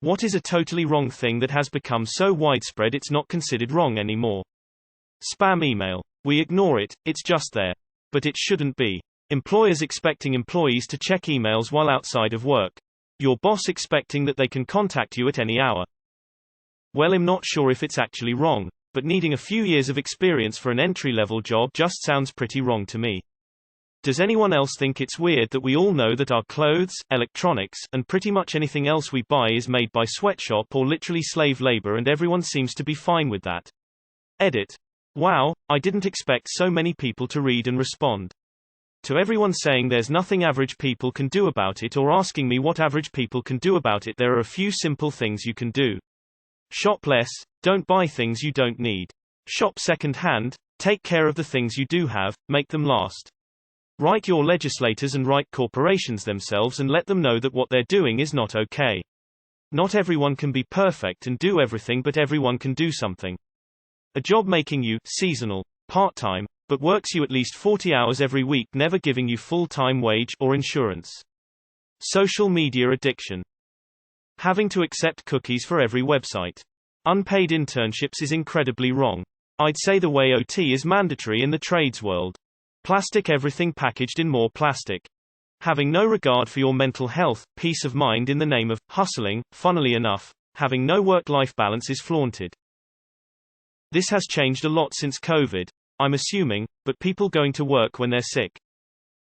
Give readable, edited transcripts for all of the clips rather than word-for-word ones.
What is a totally wrong thing that has become so widespread it's not considered wrong anymore? Spam email. We ignore it, it's just there. But it shouldn't be. Employers expecting employees to check emails while outside of work. Your boss expecting that they can contact you at any hour. Well, I'm not sure if it's actually wrong, but needing a few years of experience for an entry-level job just sounds pretty wrong to me. Does anyone else think it's weird that we all know that our clothes, electronics, and pretty much anything else we buy is made by sweatshop or literally slave labor, and everyone seems to be fine with that? Edit. Wow, I didn't expect so many people to read and respond. To everyone saying there's nothing average people can do about it or asking me what average people can do about it, there are a few simple things you can do. Shop less, don't buy things you don't need. Shop second hand, take care of the things you do have, make them last. Write your legislators and write corporations themselves and let them know that what they're doing is not okay. Not everyone can be perfect and do everything, but everyone can do something. A job making you seasonal, part-time, but works you at least 40 hours every week, never giving you full-time wage or insurance. Social media addiction. Having to accept cookies for every website. Unpaid internships is incredibly wrong. I'd say the way OT is mandatory in the trades world. Plastic everything packaged in more plastic. Having no regard for your mental health, peace of mind in the name of hustling. Funnily enough, having no work-life balance is flaunted. This has changed a lot since COVID, I'm assuming, but people going to work when they're sick.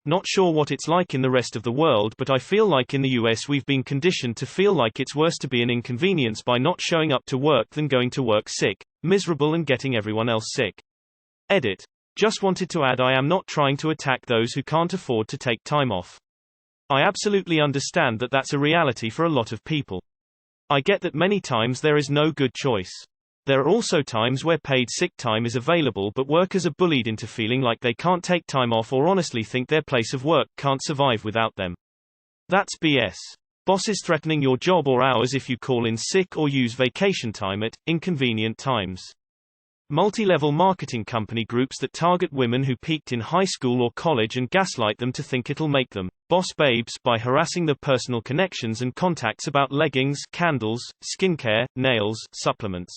Not sure what it's like in the rest of the world, but I feel like in the US we've been conditioned to feel like it's worse to be an inconvenience by not showing up to work than going to work sick, miserable and getting everyone else sick. Edit. Just wanted to add, I am not trying to attack those who can't afford to take time off. I absolutely understand that that's a reality for a lot of people. I get that many times there is no good choice. There are also times where paid sick time is available, but workers are bullied into feeling like they can't take time off or honestly think their place of work can't survive without them. That's BS. Bosses threatening your job or hours if you call in sick or use vacation time at inconvenient times. Multi-level marketing company groups that target women who peaked in high school or college and gaslight them to think it'll make them boss babes by harassing their personal connections and contacts about leggings, candles, skincare, nails, supplements.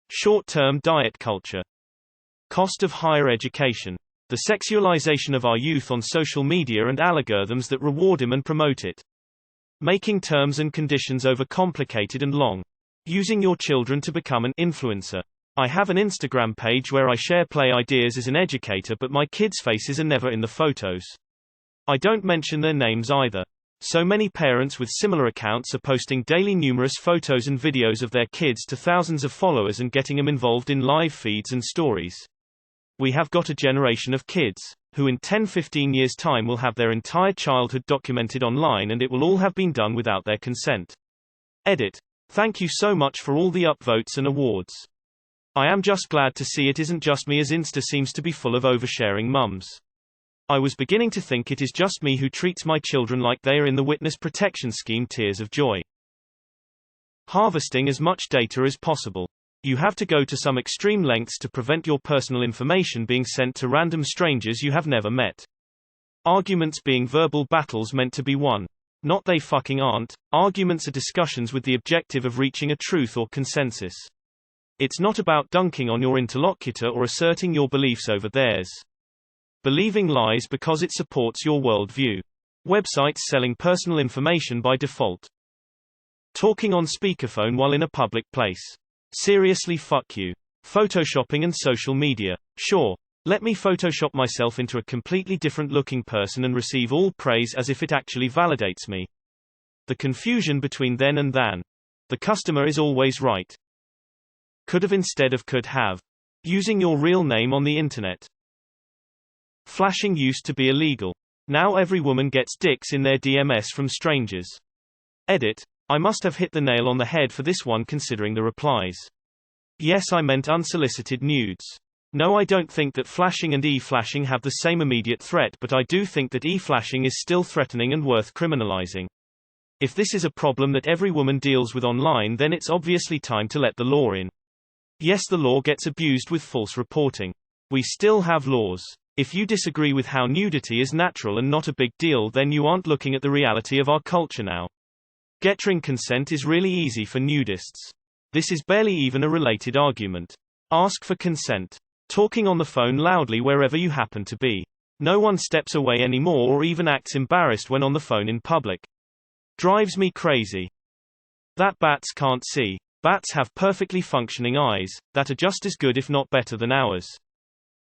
Short-term diet culture. Cost of higher education. The sexualization of our youth on social media and algorithms that reward him and promote it. Making terms and conditions overcomplicated and long. Using your children to become an influencer. I have an Instagram page where I share play ideas as an educator, but my kids' faces are never in the photos. I don't mention their names either. So many parents with similar accounts are posting daily numerous photos and videos of their kids to thousands of followers and getting them involved in live feeds and stories. We have got a generation of kids who in 10-15 years' time will have their entire childhood documented online, and it will all have been done without their consent. Edit. Thank you so much for all the upvotes and awards. I am just glad to see it isn't just me, as Insta seems to be full of oversharing mums. I was beginning to think it is just me who treats my children like they are in the witness protection scheme. Tears of joy. Harvesting as much data as possible. You have to go to some extreme lengths to prevent your personal information being sent to random strangers you have never met. Arguments being verbal battles meant to be won. Not they fucking aren't. Arguments are discussions with the objective of reaching a truth or consensus. It's not about dunking on your interlocutor or asserting your beliefs over theirs. Believing lies because it supports your worldview. Websites selling personal information by default. Talking on speakerphone while in a public place. Seriously, fuck you. Photoshopping and social media. Sure. Let me Photoshop myself into a completely different looking person and receive all praise as if it actually validates me. The confusion between then and than. The customer is always right. Could have instead of could have. Using your real name on the internet. Flashing used to be illegal. Now every woman gets dicks in their DMs from strangers. Edit. I must have hit the nail on the head for this one considering the replies. Yes, I meant unsolicited nudes. No, I don't think that flashing and e-flashing have the same immediate threat, but I do think that e-flashing is still threatening and worth criminalizing. If this is a problem that every woman deals with online, then it's obviously time to let the law in. Yes, the law gets abused with false reporting. We still have laws. If you disagree with how nudity is natural and not a big deal, then you aren't looking at the reality of our culture now. Getting consent is really easy for nudists. This is barely even a related argument. Ask for consent. Talking on the phone loudly wherever you happen to be. No one steps away anymore or even acts embarrassed when on the phone in public. Drives me crazy. That bats can't see. Bats have perfectly functioning eyes, that are just as good if not better than ours.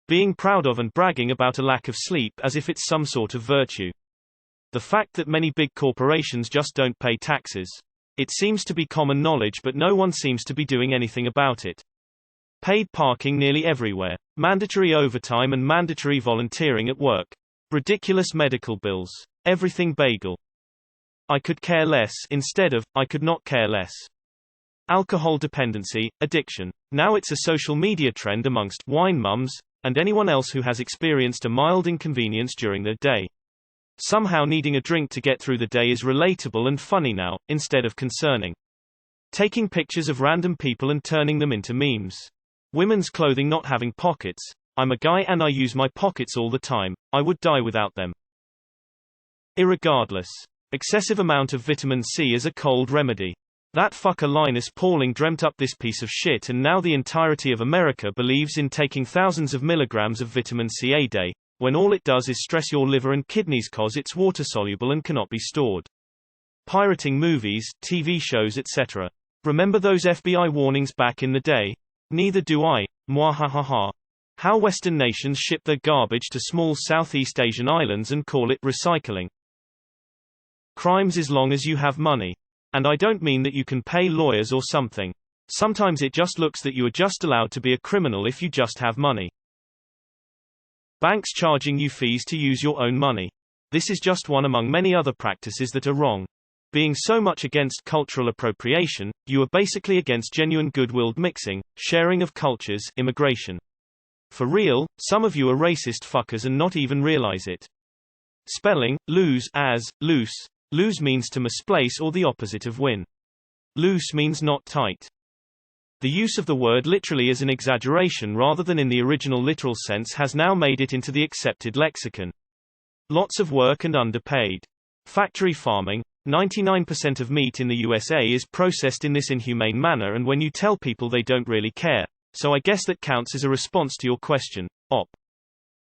Being proud of and bragging about a lack of sleep as if it's some sort of virtue. The fact that many big corporations just don't pay taxes. It seems to be common knowledge but no one seems to be doing anything about it. Paid parking nearly everywhere. Mandatory overtime and mandatory volunteering at work. Ridiculous medical bills. Everything bagel. I could care less instead of, I could not care less. Alcohol dependency, addiction. Now it's a social media trend amongst wine mums, and anyone else who has experienced a mild inconvenience during their day. Somehow needing a drink to get through the day is relatable and funny now, instead of concerning. Taking pictures of random people and turning them into memes. Women's clothing not having pockets. I'm a guy and I use my pockets all the time. I would die without them. Irregardless. Excessive amount of vitamin C is a cold remedy. That fucker Linus Pauling dreamt up this piece of shit and now the entirety of America believes in taking thousands of milligrams of vitamin C a day, when all it does is stress your liver and kidneys cause it's water soluble and cannot be stored. Pirating movies, TV shows etc. Remember those FBI warnings back in the day? Neither do I. Mwahahaha. How Western nations ship their garbage to small Southeast Asian islands and call it recycling. Crimes as long as you have money. And I don't mean that you can pay lawyers or something. Sometimes it just looks that you are just allowed to be a criminal if you just have money. Banks charging you fees to use your own money. This is just one among many other practices that are wrong. Being so much against cultural appropriation, you are basically against genuine goodwill mixing, sharing of cultures, immigration. For real, some of you are racist fuckers and not even realize it. Spelling, lose, as, loose. Lose means to misplace or the opposite of win. Loose means not tight. The use of the word literally as an exaggeration rather than in the original literal sense has now made it into the accepted lexicon. Lots of work and underpaid. Factory farming. 99% of meat in the USA is processed in this inhumane manner and when you tell people they don't really care. So I guess that counts as a response to your question. Op.